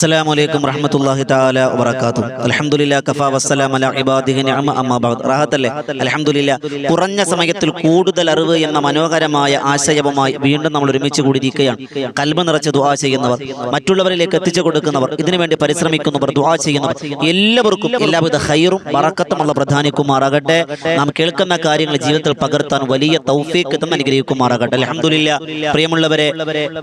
അസ്സലാമു റഹ്മത്തുള്ളാഹി തആല വബറകാതുഹു. അൽഹംദുലില്ലാഹി കഫാ വസ്സലാമു അലാ ഇബാദിഹി നിഅമ അമ്മാ ബഅദ്. റാഹത്തല്ലേ? അൽഹംദുലില്ലാഹ്. കുറഞ്ഞ സമയത്തിൽ കൂടുതൽ അറിവ് എന്ന മനോഹരമായ ആശയവുമായി വീണ്ടും നമ്മൾ ഒരുമിച്ച് കൂടിയിരിക്കുകയാണ്. കൽബ് നിറച്ച് ദുആ ചെയ്യുന്നവർ, മറ്റുള്ളവരിലേക്ക് എത്തിച്ചു കൊടുക്കുന്നവർ, ഇതിനുവേണ്ടി പരിശ്രമിക്കുന്നവർ, ദുആ ചെയ്യുന്നവർ, എല്ലാവർക്കും എല്ലാവിധ ഖൈറും ബറക്കത്തുമുള്ള പ്രധാനിക്കുമാറാകട്ടെ. നാം കേൾക്കുന്ന കാര്യങ്ങൾ ജീവിതത്തിൽ പകർത്താൻ വലിയ തൗഫീഖ് തന്ന് അനുഗ്രഹിക്കുമാറാകട്ടെ. അൽഹംദുലില്ലാഹ്. പ്രിയമുള്ളവരെ,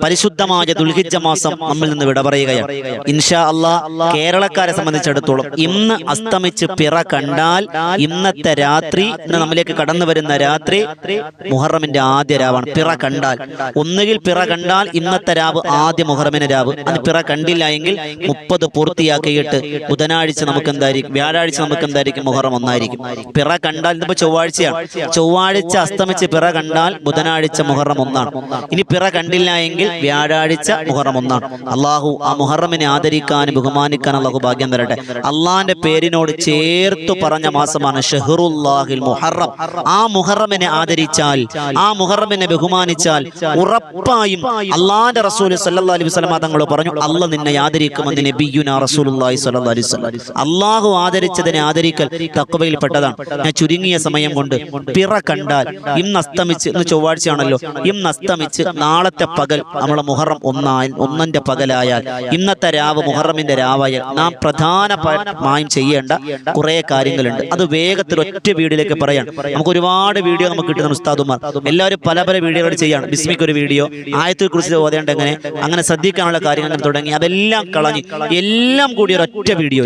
പരിശുദ്ധമായ ദുൽഹിജ്ജ മാസം നമ്മിൽ നിന്ന് വിട പറയുകയാണ്. ഇൻഷാ അല്ലാഹ് കേരളക്കാരെ സംബന്ധിച്ചിടത്തോളം ഇന്ന് അസ്തമിച്ച് പിറ കണ്ടാൽ ഇന്നത്തെ രാത്രി, ഇന്ന് നമ്മിലേക്ക് കടന്നു വരുന്ന രാത്രി മുഹറമിന്റെ ആദ്യ രാവാണ്. പിറ കണ്ടാൽ ഒന്നുകിൽ പിറ കണ്ടാൽ ഇന്നത്തെ രാവ് ആദ്യ മുഹറമിന്റെ രാവ്, അത് പിറ കണ്ടില്ല എങ്കിൽ 30 പൂർത്തിയാക്കിയിട്ട് ബുധനാഴ്ച നമുക്ക് എന്തായിരിക്കും, വ്യാഴാഴ്ച നമുക്ക് എന്തായിരിക്കും, മുഹറം 1 പിറ കണ്ടാൽ ഇന്നിപ്പോ ചൊവ്വാഴ്ചയാണ്. ചൊവ്വാഴ്ച അസ്തമിച്ച് പിറ കണ്ടാൽ ബുധനാഴ്ച മുഹറം 1. ഇനി പിറ കണ്ടില്ല എങ്കിൽ വ്യാഴാഴ്ച മുഹറം 1. അള്ളാഹു ആ മുഹറമിനെ ആദരിക്കാനും ബഹുമാനിക്കാൻ അള്ളാഹു ഭാഗ്യം തരട്ടെ. അള്ളാന്റെ പേരിനോട് ചേർത്തു പറഞ്ഞ മാസമാണ് ഷഹ്റുല്ലാഹിൽ മുഹറം. ആ മുഹറമിനെ ആദരിച്ചാൽ, ആ മുഹറമിനെ ബഹുമാനിച്ചാൽ ഉറപ്പായും അള്ളാന്റെ റസൂൽ സല്ലല്ലാഹു അലൈഹി വസല്ലം തങ്ങൾ പറഞ്ഞു, അള്ളാഹ് നിന്നെ ആദരിക്കുമെന്ന് നബിയുനാ റസൂലുള്ളാഹി സ്വല്ലല്ലാഹു അലൈഹി വസല്ലം. അള്ളാഹു ആദരിച്ചതിനെ ആദരിക്കൽ തഖ്വയിൽപ്പെട്ടതാണ്. ഞാൻ ചുരുങ്ങിയ സമയം കൊണ്ട് പിറ കണ്ടാൽ ഇന്ന് അസ്തമിച്ച്, ഇന്ന് ചൊവ്വാഴ്ചയാണല്ലോ, ഇന്ന് അസ്തമിച്ച് നാളത്തെ പകൽ നമ്മളെ മുഹറം 1 പകലായാൽ, ഇന്നത്തെ രാവ് മുഹറമിന്റെ രാവായാൽ നാം പ്രധാനമായും ചെയ്യേണ്ട കുറെ കാര്യങ്ങളുണ്ട്. അത് വേഗത്തിൽ ഒറ്റ വീഡിയോയിലേക്ക് പറയാം. നമുക്ക് ഒരുപാട് വീഡിയോ നമുക്ക് കിട്ടുന്ന ഉസ്താദുമാർ എല്ലാവരും പല പല വീഡിയോകൾ ചെയ്യാണ്. ബിസ്മിക്ക് ഒരു വീഡിയോ, ആയത്തുൽ കുർസി ഓതേണ്ട അങ്ങനെ ശ്രദ്ധിക്കാനുള്ള കാര്യങ്ങൾ തുടങ്ങി അതെല്ലാം കളഞ്ഞ് എല്ലാം കൂടി ഒരൊറ്റ വീഡിയോ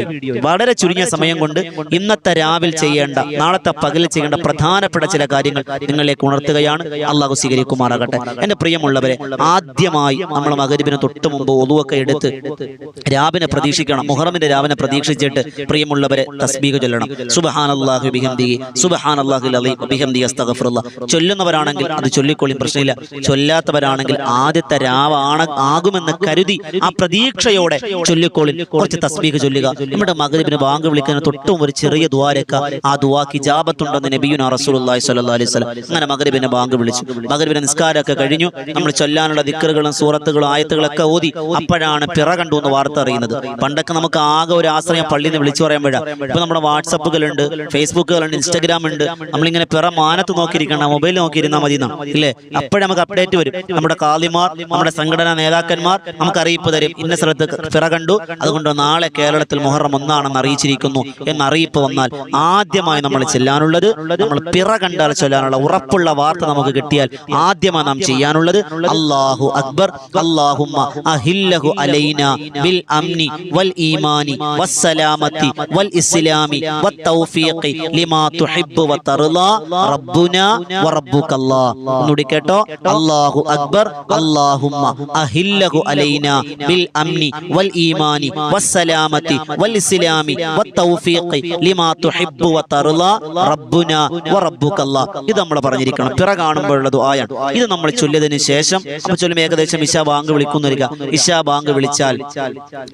വളരെ ചുരുങ്ങിയ സമയം കൊണ്ട് ഇന്നത്തെ രാവിൽ ചെയ്യേണ്ട, നാളത്തെ പകലിൽ ചെയ്യേണ്ട പ്രധാനപ്പെട്ട ചില കാര്യങ്ങൾ നിങ്ങളിലേക്ക് ഉണർത്തുകയാണ്. അള്ളാഹു സ്വീകരിക്കുമാറാകട്ടെ. എന്റെ പ്രിയമുള്ളവരെ, ആദ്യമായി നമ്മൾ മഗ്‌രിബിന് തൊട്ട് മുമ്പ് ഒളുവൊക്കെ എടുത്ത് രാവിനെ പ്രതീക്ഷിക്കണം. മുഹറമിന്റെ രാവിനെ പ്രതീക്ഷിച്ചിട്ട് പ്രിയമുള്ളവരെ തസ്ബീഹ് ചൊല്ലണം. സുബ്ഹാനല്ലാഹി ബിഹംദിഹി സുബ്ഹാനല്ലാഹിൽ അലീം ബിഹംദിഹി അസ്തഗ്ഫിറുല്ലാഹ്. ചൊല്ലുന്നവരാണെങ്കിൽ അത് ചൊല്ലിക്കൊള്ളും, പ്രശ്നമില്ല. ചൊല്ലാത്തവരാണെങ്കിൽ ആദ്യത്തെ ആകുമെന്ന് കരുതി ആ പ്രതീക്ഷയോടെ ചൊല്ലിക്കൊള്ളിൽ. കുറച്ച് തസ്ബീഹ് ചൊല്ലുക. നമ്മുടെ മഗ്‌രിബിന് ബാങ്ക് വിളിക്കുന്ന തൊട്ടും ഒരു ചെറിയ ദുആരക്ക, ആ ദുആക്ക് ഇജാബത്തുണ്ടെന്ന് നബിയുനാ റസൂലുള്ളാഹി സ്വല്ലല്ലാഹു അലൈഹി വസല്ലം. അങ്ങനെ മഗ്‌രിബിന് ബാങ്ക് വിളിച്ചു, മഗ്‌രിബിന്റെ നിസ്കാരമൊക്കെ കഴിഞ്ഞു. നമ്മൾ ചൊല്ലാനുള്ള ദിക്റുകളും സൂറത്തുകളും ആയത്തുകളൊക്കെ ഓതി അപ്പോഴാണ് പിറ കണ്ടു എന്ന് വാർത്ത അറിയുന്നത്. പണ്ടൊക്കെ നമുക്ക് ആകെ ഒരു ആശ്രയം പള്ളിയിൽ നിന്ന് വിളിച്ചു പറയുമ്പോഴാണ്. ഇപ്പൊ നമ്മുടെ വാട്സപ്പുകളുണ്ട്, ഫേസ്ബുക്കുകളുണ്ട്, ഇൻസ്റ്റാഗ്രാം ഉണ്ട്. നമ്മളിങ്ങനെ പിറ മാനത്ത് നോക്കിയിരിക്കണം, മൊബൈൽ നോക്കിയിരുന്നാൽ മതി ഇല്ലേ? അപ്പോഴേ നമുക്ക് അപ്ഡേറ്റ് വരും. നമ്മുടെ കാളിമാർ, നമ്മുടെ സംഘടനാ നേതാക്കന്മാർ നമുക്ക് അറിയിപ്പ് തരും, ഇന്ന സ്ഥലത്ത് പിറ കണ്ടു, അതുകൊണ്ട് നാളെ കേരളത്തിൽ മുഹറം 1 അറിയിച്ചിരിക്കുന്നു എന്ന അറിയിപ്പ് വന്നാൽ ആദ്യമായി നമ്മൾ ചെല്ലാനുള്ളത്, നമ്മൾ പിറ കണ്ടാൽ ചൊല്ലാനുള്ള ഉറപ്പുള്ള വാർത്ത നമുക്ക് കിട്ടിയാൽ ആദ്യമായി നാം ചെയ്യാനുള്ളത് അല്ലാഹു അക്ബർ അല്ലാഹുമ്മ അഹില്ലഹു അലൈനാ ബിൽ അംനി വൽ ഈമാനി വസ്സലാമത്തി വൽ ഇസ്ലാമി വത്തൗഫീഖി ലിമാ തുഹിബ്ബു വതർളാ റബ്ബുനാ വറബ്ബുകല്ലാഹ്. ഒന്നുകൂടി കേട്ടോ, അല്ലാഹു അക്ബർ അല്ലാഹുമ്മ അഹില്ലഹു അലൈനാ ബിൽ അംനി വൽ ഈമാനി വസ്സലാമത്തി വൽ ഇസ്ലാമി വത്തൗഫീഖി ലിമാ തുഹിബ്ബു വതർളാ റബ്ബുനാ വറബ്ബുകല്ലാഹ്. ഇത് നമ്മൾ പറഞ്ഞിരിക്കണം. പിറ കാണുമ്പോഴുള്ള ദുആയാണ്. ഇത് നമ്മൾ ചൊല്ലിയതിനു ശേഷം, അപ്പോൾ ചൊല്ലുമ്പോൾ ഏകദേശം ഇശാ ബാങ്ക് വിളിക്കുന്നവരിക. ഇശാ ബാങ്ക് വിളിച്ചാൽ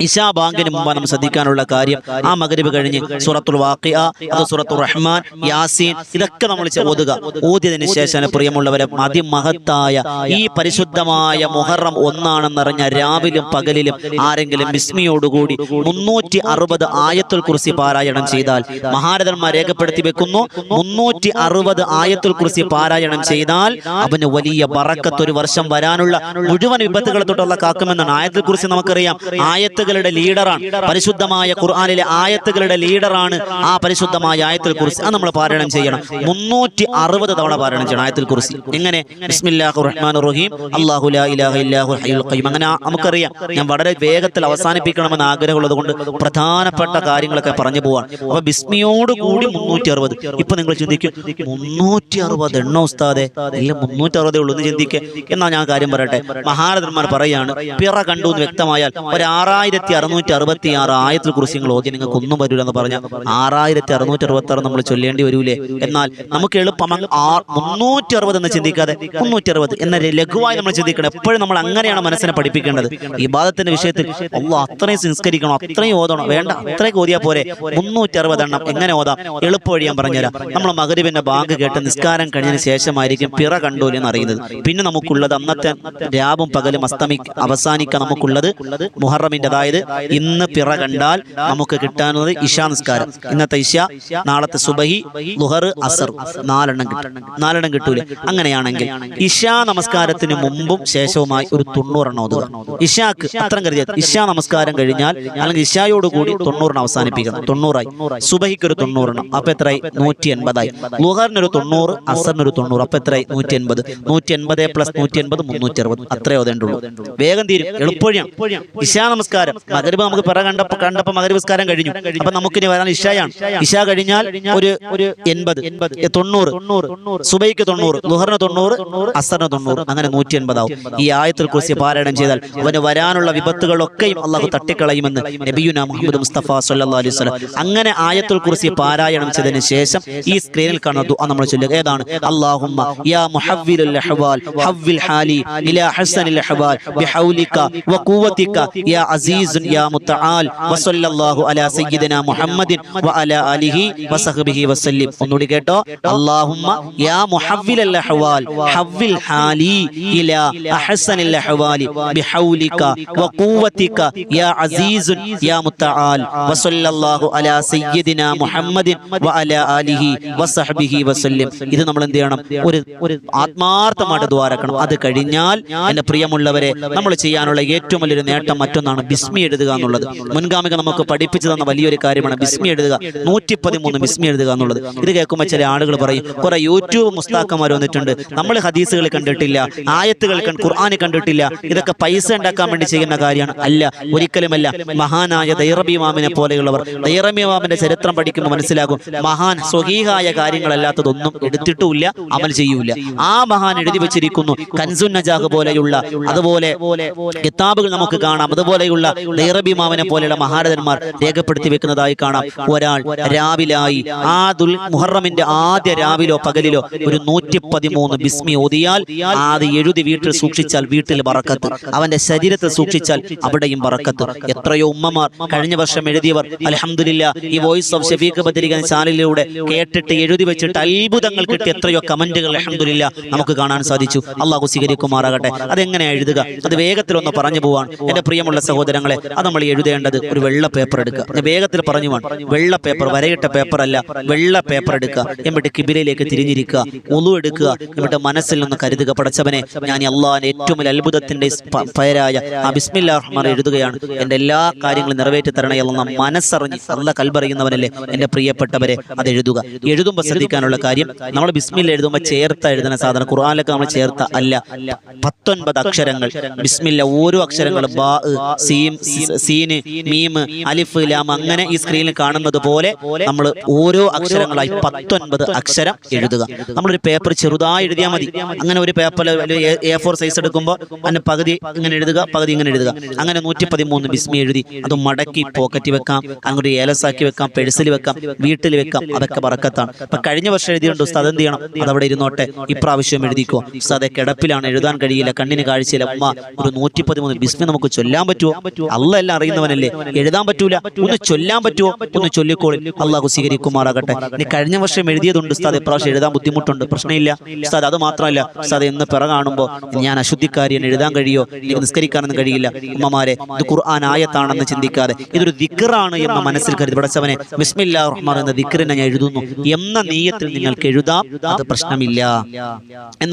ഇശാ ബാങ്കിന് മുമ്പ് നമ്മൾ ശ്രദ്ധിക്കാനുള്ള കാര്യം, ആ മഗ്‌രിബ് കഴിഞ്ഞ് സൂറത്തുൽ വാഖിഅ, അത് സൂറത്തുർ റഹ്മാൻ, യാസീൻ, ഇതൊക്കെ നമ്മൾ ഓതുക. ഓതിയതിനു ശേഷം പ്രിയമുള്ളവരെ, അതിമഹത്തായ ഈ പരിശുദ്ധമായ മുഹറം 1 എന്നറിഞ്ഞ രാവിലും പകലിലും ആരെങ്കിലും ബിസ്മിയോടുകൂടി 360 ആയത്തുൽ കുർസി പാരായണം ചെയ്താൽ, മഹാരഥന്മാർ രേഖപ്പെടുത്തി വെക്കുന്നു, 360 ആയത്തുൽ കുർസി പാരായണം ചെയ്താൽ അവന് വലിയ ബറക്കത്ത്, ഒരു വർഷം വരാനുള്ള മുഴുവൻ വിപത്തുകളെ തൊട്ടുള്ള കാക്കുമെന്നാണ്. ആയത്തുൽ കുർസി നമുക്കറിയാം, ആയത്തുകളുടെ ലീഡറാണ്. പരിശുദ്ധമായ ഖുർആനിലെ ആയത്തുകളുടെ ലീഡറാണ് ആ പരിശുദ്ധമായ ആയത്തുൽ കുർസി. അത് നമ്മൾ പാരായണം ചെയ്യണം. 360 തവണ പാരായണം ചെയ്യണം ആയത്തുൽ കുർസി. എങ്ങനെ? ബിസ്മില്ലാഹിർ റഹ്മാനിർ റഹീം അല്ലാഹു ലാ ഇലാഹ ഇല്ലാഹുൽ ഹയ്യുൽ ഖയ്യൂം. അങ്ങനെ നമുക്കറിയാം. ഞാൻ വളരെ വേഗത്തിൽ അവസാനിപ്പിക്കണമെന്ന് ആഗ്രഹമുള്ളത് കൊണ്ട് പ്രധാനപ്പെട്ട കാര്യങ്ങളൊക്കെ പറഞ്ഞു പോവാൻ. അപ്പൊ ബിസ്മിയോട് കൂടി 360. ഇപ്പൊ നിങ്ങൾ ചിന്തിക്കും, 360 എണ്ണ ഉസ്താദെ? ഇല്ല, 360 ഉള്ളൂ എന്ന് ചിന്തിക്കുക. എന്നാൽ ഞാൻ കാര്യം പറയട്ടെ. മഹാരഥന്മാർ പറയാണ്, പിറ കണ്ടു എന്ന് വ്യക്തമായാൽ ഒരു 6666 ആയത്തുൽ കുർസി ഓതി നിങ്ങൾക്ക് ഒന്നും വരില്ല എന്ന് പറഞ്ഞാൽ 6666 നമ്മൾ ചൊല്ലേണ്ടി വരൂലേ? എന്നാൽ നമുക്ക് എളുപ്പം 360 എന്ന് ചിന്തിക്കാതെ 360 എന്ന ലഘുവായി നമ്മൾ ചിന്തിക്കണം. എപ്പോഴും നമ്മൾ അങ്ങനെയാണ് മനസ്സിനെ പഠിപ്പിക്കേണ്ടത്. ഇബാദത്തിന്റെ വിഷയത്തിൽ അല്ലാഹ് അത്രയും സംസ്കരിക്കണം, അത്രയും ഓതണം, വേണ്ട അത്രയൊക്കെ ഓതിയാൽ പോരെ. 360 എണ്ണം എങ്ങനെ ഓതാം? എളുപ്പ വഴി ഞാൻ പറഞ്ഞുതരാം. നമ്മൾ മഗ്‌രിബിന്റെ ബാങ്ക് കേട്ട് നിസ്കാരം കഴിഞ്ഞതിന് ശേഷമായിരിക്കും പിറ കണ്ടു എന്ന് അറിയുന്നത്. പിന്നെ നമുക്കുള്ളത് അന്നത്തെ രാവും പകലും അവസാനിക്കാൻ നമുക്കുള്ളത് മുഹറം മുഹറമിന്റെ, അതായത് ഇന്ന് പിറ കണ്ടാൽ നമുക്ക് കിട്ടാനുള്ളത് ഇശാ നിസ്കാരം. ഇന്നത്തെ ഇശ, നാളത്തെ സുബഹി, ളുഹർ, അസർ, 4 കിട്ടൂലേ? അങ്ങനെയാണെങ്കിൽ ഇശാ നമസ്കാരത്തിന് മുമ്പും ശേഷവുമായി ഒരു 90 ഓതുക. ഇശാക്ക് അത്രയും കരുതിയത് ഇശാ നമസ്കാരം കഴിഞ്ഞാൽ അല്ലെങ്കിൽ ഇശായോട് കൂടി 90 അവസാനിപ്പിക്കണം. 90ആയി. സുബഹിക്ക് ഒരു 90, അപ്പൊ എത്രയായി? 180ആയി. ളുഹറിനൊരു 90, അസറിനൊരു 90, അപ്പൊ എത്രയായി? 180. 180 പ്ലസ് 180 360. അത്രേ ഓതേണ്ടുള്ളൂ. വേഗം തീരും, എളുപ്പവഴിയാണ്. ഇശാ നമസ്കാരം മഗ്‌രിബ് നമുക്ക് പിറ കണ്ടപ്പോ മഗ്‌രിബ് നമസ്കാരം കഴിഞ്ഞു. അപ്പൊ നമുക്കിനി വരാൻ ഇശായാണ്. ഇശ കഴിഞ്ഞാൽ ഒരു 80, 90, സുബൈക്ക് 90, ളുഹറിന് 90, അസറിന് 90, അങ്ങനെ 180 ആവും. ഈ ആയത്തുൽ കുർസി പാരായണം ചെയ്താൽ അവന് വരാനുള്ള വിപത്തുകളൊക്കെയും അള്ളാഹു തട്ടിക്കളയുമെന്ന് നബിയുനാ മുഹമ്മദ് മുസ്തഫ സല്ലല്ലാഹു അലൈഹി വസല്ലം. അങ്ങനെ ആയത്തുൽ കുർസി പാരായണം ചെയ്തതിന് ശേഷം ഈ സ്ക്രീനിൽ കാണുന്ന ദുആ നമ്മൾ ചൊല്ലുക. ഏതാണ്? അല്ലാഹുമ്മ യാ മുഹവ്വിലുൽ അഹ്വാൽ ഹവ്വിൽ ഹാലി ഇലാ ഹസനിൽ അഹ്വാൽ ബിഹൗലിക വഖുവതിക യാ അസീസുൻ യാ മുതആൽ വസല്ലല്ലാഹു അലാ സയ്യിദിനാ മുഹമ്മദിൻ വഅലാ ആലിഹി വസഹ്ബിഹി വസല്ലം. ഒന്നുകൂടി കേട്ടോ. അല്ലാഹുമ്മ യാ മുഹവ്വിലുൽ അഹ്വാൽ ഹവ്വിൽ ഹാലി ഇലാ അഹ്സനിൽ അഹ്വാലി ബിഹൗലിക വഖുവതിക യാ അസീസുൻ യാ മുതആൽ വസല്ലല്ലാഹു അലാ സയ്യിദിനാ മുഹമ്മദിൻ വഅലാ ആലിഹി വസഹ്ബിഹി വസല്ലം. ഇത് നമ്മൾ എന്ത് ചെയ്യണം? ഒരു ആത്മാർത്ഥമായിട്ട് ദ്വാരക്കണം. അത് കഴിഞ്ഞാൽ എന്റെ പ്രിയമുള്ളവരെ, നമ്മൾ ചെയ്യാനുള്ള ഏറ്റവും വലിയൊരു നേട്ടം മറ്റൊന്നാണ് ബിസ്മി എഴുതുക എന്നുള്ളത്. മുൻഗാമികൾ നമുക്ക് പഠിപ്പിച്ചു തന്ന വലിയൊരു കാര്യമാണ് ബിസ്മി എഴുതുക. 113 ബിസ്മി എഴുതുക എന്നുള്ളത്. ഇത് കേൾക്കുമ്പോൾ ചില ആളുകൾ പറയും, കുറെ യൂട്യൂബ് മുസ്താക്കന്മാർ വന്നിട്ടുണ്ട്, നമ്മൾ ഹദീസുകൾ കണ്ടിട്ടില്ല, ആയത്തുകൾ ഖുർആന് കണ്ടിട്ടില്ല, ഇതൊക്കെ പൈസ ഉണ്ടാക്കാൻ വേണ്ടി ചെയ്യുന്ന കാര്യമാണ്. അല്ല, ഒരിക്കലുമല്ല. മഹാനായ ദൈറബി ഇമാമിനെ പോലെയുള്ളവർ, ദൈറബി ഇമാമിന്റെ ചരിത്രം പഠിക്കുമ്പോൾ മനസ്സിലാകും, മഹാൻ സ്വഹീഹായ കാര്യങ്ങളല്ലാത്തതൊന്നും എടുത്തിട്ടുമില്ല, അമൽ ചെയ്യൂല. ആ മഹാൻ എഴുതി വെച്ചിരിക്കുന്നു കൻസുൻ നജാഹ് പോലെയുള്ള, അതുപോലെ കിതാബുകൾ നമുക്ക് കാണാം. അതുപോലെയുള്ള ദൈറബി ഇമാമിനെ പോലെയുള്ള മഹാരഥന്മാർ രേഖപ്പെടുത്തി വെക്കുന്നതായി കാണാം. ഒരാൾ രാവിലായി ആ മുഹറമിന്റെ ആദ്യ രാവിലോ പകലിലോ ഒരു 113 ബിസ്മി ഓതിയാൽ അത് എഴുതി വീട്ടിൽ സൂക്ഷിച്ചാൽ വീട്ടിൽ ബറക്കത്ത്, അവന്റെ ശരീരത്തിൽ സൂക്ഷിച്ചാൽ അവിടെയും ബറക്കത്ത്. എത്രയോ ഉമ്മമാർ കഴിഞ്ഞ വർഷം എഴുതിയവർ അൽഹംദുലില്ലാ ഈ വോയിസ് ഓഫ് ഷഫീഖ് ബദരിക ചാനലിലൂടെ കേട്ടിട്ട് എഴുതി വെച്ചിട്ട് അത്ഭുതങ്ങൾ കിട്ടി. എത്രയോ കമന്റുകൾ അൽഹംദുലില്ലാ നമുക്ക് കാണാൻ സാധിച്ചു. അള്ളാഹു സ്വീകരിക്കുമാറാകട്ടെ. അതെങ്ങനെയാ എഴുതുക? അത് വേഗത്തിലൊന്ന് പറഞ്ഞു പോവാൻ എന്റെ പ്രിയമുള്ള സഹോദരങ്ങളെ. അത് നമ്മൾ എഴുതേണ്ടത് ഒരു വെള്ള പേപ്പർ എടുക്കുക. ഞാൻ വേഗത്തിൽ പറഞ്ഞു പോവാൻ. വെള്ള പേപ്പർ, വരയിട്ട പേപ്പർ അല്ല, വെള്ള പേപ്പർ എടുക്കുക. എന്നിട്ട് കിബിലയിലേക്ക് തിരിഞ്ഞിരിക്കുക, ഉളു എടുക്കുക. എന്നിട്ട് മനസ്സിൽ നിന്ന് കരുതുക, പടച്ചവനെ, ഞാൻ അള്ളാഹിന്റെ ഏറ്റവും വലിയ അത്ഭുതത്തിന്റെ പേരായ ആ ബിസ്മില്ലാഹിർ റഹ്മാനിർ എഴുതുകയാണ്. എന്റെ എല്ലാ കാര്യങ്ങളും നിറവേറ്റി തരണേ എന്ന മനസ്സറിഞ്ഞ് അള്ളാഹ് കൽബറിയുന്നവനല്ലേ എന്റെ പ്രിയപ്പെട്ടവരെ. അത് എഴുതുക. എഴുതുമ്പോൾ ശ്രദ്ധിക്കാനുള്ള കാര്യം, നമ്മൾ ബിസ്മില്ല എഴുതുമ്പോൾ ചേർത്ത എഴുതുന്ന സാധനം ഖുർആനിലൊക്കെ നമ്മൾ ചേർത്ത അല്ല. 19 അക്ഷരങ്ങൾ ബിസ്മില്ല. ഓരോ അക്ഷരങ്ങളും ബാ, സീം, സീന്, മീം, അലിഫ്, ലാം, അങ്ങനെ ഈ സ്ക്രീനിൽ കാണുന്നത് പോലെ നമ്മൾ ഓരോ അക്ഷരങ്ങളായി 19 അക്ഷരം എഴുതുക. നമ്മളൊരു പേപ്പർ ചെറുതായി എഴുതിയാൽ മതി. അങ്ങനെ ഒരു പേപ്പറിൽ A4 സൈസ് എടുക്കുമ്പോൾ അതിന് പകുതി ഇങ്ങനെ എഴുതുക, പകുതി ഇങ്ങനെ എഴുതുക. അങ്ങനെ 113 ബിസ്മി എഴുതി അത് മടക്കി പോക്കറ്റിൽ വെക്കാം, അങ്ങോട്ട് ഏലസാക്കി വെക്കാം, പെഴ്സിൽ വെക്കാം, വീട്ടിൽ വെക്കാം. അതൊക്കെ ബറക്കത്താണ്. അപ്പൊ കഴിഞ്ഞ വർഷം എഴുതിയുണ്ട് ഉസ്താദ്, എന്ത് ചെയ്യണം? അതവിടെ ഇരുന്നോട്ടെ. ഇപ്രാവശ്യം എഴുതിക്കോ. ഉസ്താദെ, കിടപ്പിലാണ്, എഴുതാൻ കഴിയില്ല, കണ്ണിന് കാഴ്ചയില്ല. ഉമ്മ, ഒരു 113 ബിസ്മി നമുക്ക് ചൊല്ലാൻ പറ്റുമോ? അള്ളാഹ് എല്ലാം അറിയുന്നവനല്ലേ, എഴുതാൻ പറ്റൂല, ഒന്ന് ചൊല്ലാൻ പറ്റുമോ? ഒന്ന് ചൊല്ലിക്കോളി. അള്ളാഹു സ്വീകരിക്കുമാറാകട്ടെ. ഇനി കഴിഞ്ഞ വർഷം എഴുതിയതുണ്ട് ഉസ്താദ്, ഇപ്രാവശ്യം എഴുതാൻ ബുദ്ധിമുട്ടുണ്ട്, പ്രശ്നമില്ല ഉസ്താദ്. അത് മാത്രമല്ല ഉസ്താദ്, എന്ന് പിറ കാണുമ്പോൾ ഞാൻ അശുദ്ധിക്കാരിയാണ്, എഴുതാൻ കഴിയോ? എനിക്ക് നിസ്കരിക്കാനൊന്നും കഴിയില്ല. ഉമ്മമാരെ, ഇത് ഖുർആൻ ആയത്താണെന്ന് ചിന്തിക്കാതെ ഇതൊരു ദിക്റാണ് എന്ന മനസ്സിൽ കരുതി, പടച്ചവനെ ബിസ്മില്ലാഹിർ റഹ്മാൻ എന്ന ദിക്റിനെ ഞാൻ എഴുതുന്നു എന്ന നീയത്തിൽ നിങ്ങൾക്ക് എഴുതാം. അത് പ്രശ്നമില്ല,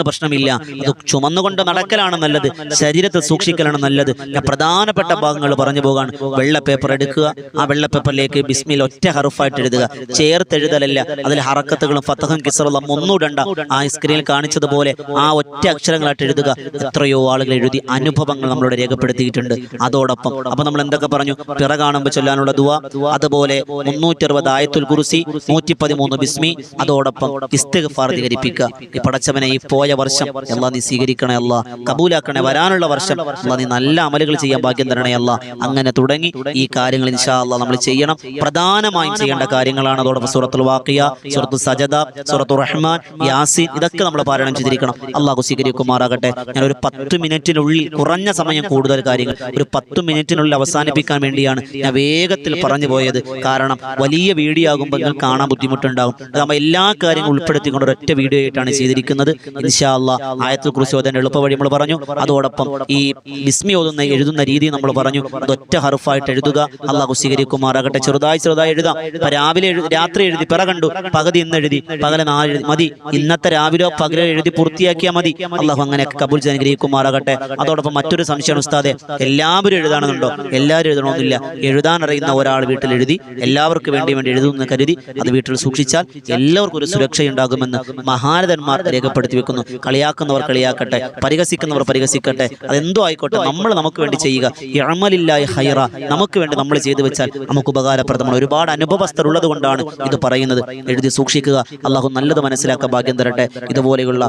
പ്രശ്നമില്ല. അത് ചുമന്നുകൊണ്ട് നടക്കലാണ് നല്ലത്, ശരീരത്തിൽ സൂക്ഷിക്കലാണ് നല്ലത്. ഞാൻ പ്രധാനപ്പെട്ട ഭാഗങ്ങൾ പറഞ്ഞു പോകാൻ. വെള്ള പേപ്പർ എടുക്കുക. ആ വെള്ള പേപ്പറിലേക്ക് ബിസ്മിൽ ഒറ്റ ഹറുഫായിട്ട് എഴുതുക. ചേർത്ത് എഴുതലല്ല, അതിൽ ഹറക്കത്തുകളും ഫതഹും കിസ്റലും ഒന്നും ഇടണ്ട. ആ സ്ക്രീനിൽ കാണിച്ചതുപോലെ ആ ഒറ്റ അക്ഷരങ്ങളായിട്ട് എഴുതുക. എത്രയോ ആളുകൾ എഴുതി അനുഭവങ്ങൾ നമ്മളോട് രേഖപ്പെടുത്തിയിട്ടുണ്ട്. അതോടൊപ്പം അപ്പൊ നമ്മൾ എന്തൊക്കെ പറഞ്ഞു? പിറ കാണുമ്പോൾ ചൊല്ലാനുള്ള ദുആ, അതുപോലെ 360 ആയത്തുൽ കുർസി, 113 ബിസ്മി, അതോടൊപ്പം ഇസ്തിഗ്ഫാർ അധികരിപ്പിക്കുക. ഈ പടച്ചവനെ, ഈ പോയ വർഷം അല്ലാഹ് നീ സ്വീകരിക്കണേ, അല്ലാഹ് കബൂലാക്കണേ. വരാനുള്ള വർഷം അല്ലാഹ് നീ നല്ല അമലുകൾ ചെയ്യാൻ ഭാഗ്യം തരണേ, അല്ലാഹ്. അങ്ങനെ തുടങ്ങി ഈ കാര്യങ്ങൾ ഇൻഷാ അല്ലാഹ് നമ്മൾ ചെയ്യണം. പ്രധാനമായും ചെയ്യേണ്ട കാര്യങ്ങളാണ്. അതോടൊപ്പം സൂറത്തുൽ വാഖിയ, സൂറത്തുൽ സജദ, സൂറത്തുർ റഹ്മാൻ, യാസീൻ, ഇതൊക്കെ നമ്മൾ പാരായണം ചെയ്തിരിക്കണം. അല്ലാഹു സ്വീകരിക്കുമാറാകട്ടെ. ഞാൻ ഒരു 10 മിനിറ്റിനുള്ളിൽ, കുറഞ്ഞ സമയം കൂടുതൽ കാര്യങ്ങൾ ഒരു 10 മിനിറ്റിനുള്ളിൽ അവസാനിപ്പിക്കാൻ വേണ്ടിയാണ് ഞാൻ വേഗത്തിൽ പറഞ്ഞു പോയത്. കാരണം വലിയ വീഡിയോ ആകുമ്പോൾ നിങ്ങൾ കാണാൻ ബുദ്ധിമുട്ടുണ്ടാകും. അതാകുമ്പോൾ എല്ലാ കാര്യങ്ങളും ഉൾപ്പെടുത്തിക്കൊണ്ട് ഒരൊറ്റ വീഡിയോ ആയിട്ടാണ് ചെയ്തിരിക്കുന്നത്. ഇൻഷാ അല്ലാഹ് ആയത്തുൽ കുർസി ഓതാൻ എളുപ്പ വഴി നമ്മൾ പറഞ്ഞു. അതോടൊപ്പം ഈ ബിസ്മി എഴുതുന്ന രീതി നമ്മൾ നമ്മൾ പറഞ്ഞു. അതൊറ്റ ഹർഫായിട്ട് എഴുതുക. അള്ളാഹു സ്വീകരിക്കുമാറാകട്ടെ. ചെറുതായി എഴുതാം. രാവിലെ രാത്രി എഴുതി പിറ കണ്ടു, പകുതി ഇന്ന് എഴുതി, പകല് 4 എഴുതി മതി. ഇന്നത്തെ രാവിലോ പകലോ എഴുതി പൂർത്തിയാക്കിയാൽ മതി. അള്ളാഹു അങ്ങനെയൊക്കെ കബൂൽ അനുഗ്രഹിക്കുമാറാകട്ടെ. അതോടൊപ്പം മറ്റൊരു സംശയമാണ് ഉസ്താദെ, എല്ലാവരും എഴുതാണെന്നുണ്ടോ? എല്ലാവരും എഴുതണമെന്നില്ല. എഴുതാൻ അറിയുന്ന ഒരാൾ വീട്ടിൽ എഴുതി എല്ലാവർക്കും വേണ്ടി എഴുതുമെന്ന് കരുതി അത് വീട്ടിൽ സൂക്ഷിച്ചാൽ എല്ലാവർക്കും ഒരു സുരക്ഷയുണ്ടാകുമെന്ന് മഹാരഥന്മാർ രേഖപ്പെടുത്തി വെക്കുന്നു. കളിയാക്കുന്നവർ കളിയാക്കട്ടെ, പരിഹസിക്കുന്നവർ പരിഹസിക്കട്ടെ, അതെന്തോ ആയിക്കോട്ടെ, നമ്മൾ നമുക്ക് വേണ്ടി ചെയ്യുക. ഇഅ്മലില്ലാഹി ഖൈറ, നമുക്ക് വേണ്ടി നമ്മൾ ചെയ്തു വെച്ചാൽ നമുക്ക് ഉപകാരപ്രദമാണ്. ഒരുപാട് അനുഭവസ്ഥരുള്ളത് കൊണ്ടാണ് ഇത് പറയുന്നത്. എഴുതി സൂക്ഷിക്കുക. അള്ളാഹു നല്ലത് മനസ്സിലാക്കാൻ ഭാഗ്യം തരട്ടെ. ഇതുപോലെയുള്ള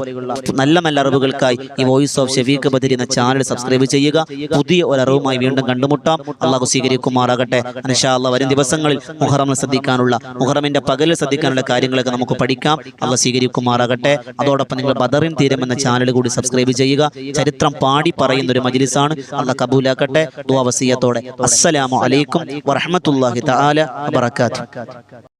നല്ല നല്ല അറിവുകൾക്കായി ഈ വോയിസ് ഓഫ് ഷഫീഖ് ബദരി എന്ന ചാനൽ സബ്സ്ക്രൈബ് ചെയ്യുക. പുതിയ ഒരു അറിവുമായി വീണ്ടും കണ്ടുമുട്ടാം. അള്ളാഹു സ്വീകരിക്കുമാറാകട്ടെ. ഇൻഷാ അല്ലാഹ് വരും ദിവസങ്ങളിൽ മുഹറമിൽ ശ്രദ്ധിക്കാനുള്ള, മുഹറമിന്റെ പകലിൽ ശ്രദ്ധിക്കാനുള്ള കാര്യങ്ങളൊക്കെ നമുക്ക് പഠിക്കാം. അള്ളാഹു സ്വീകരിക്കുമാറാകട്ടെ. അതോടൊപ്പം നിങ്ങൾ ബദറിൻ തീരം എന്ന ചാനൽ കൂടി സബ്സ്ക്രൈബ് ചെയ്യുക. ചരിത്രം പാടി പറയുന്ന ഒരു മജ്ലിസാണ്. അള്ളാഹ് കബൂലാക്കട്ടെ. ദുആ വസിയത്തോടെ അസ്സലാമു അലൈക്കും വറഹ്മത്തുള്ളാഹി തആല വബറകാതുഹു.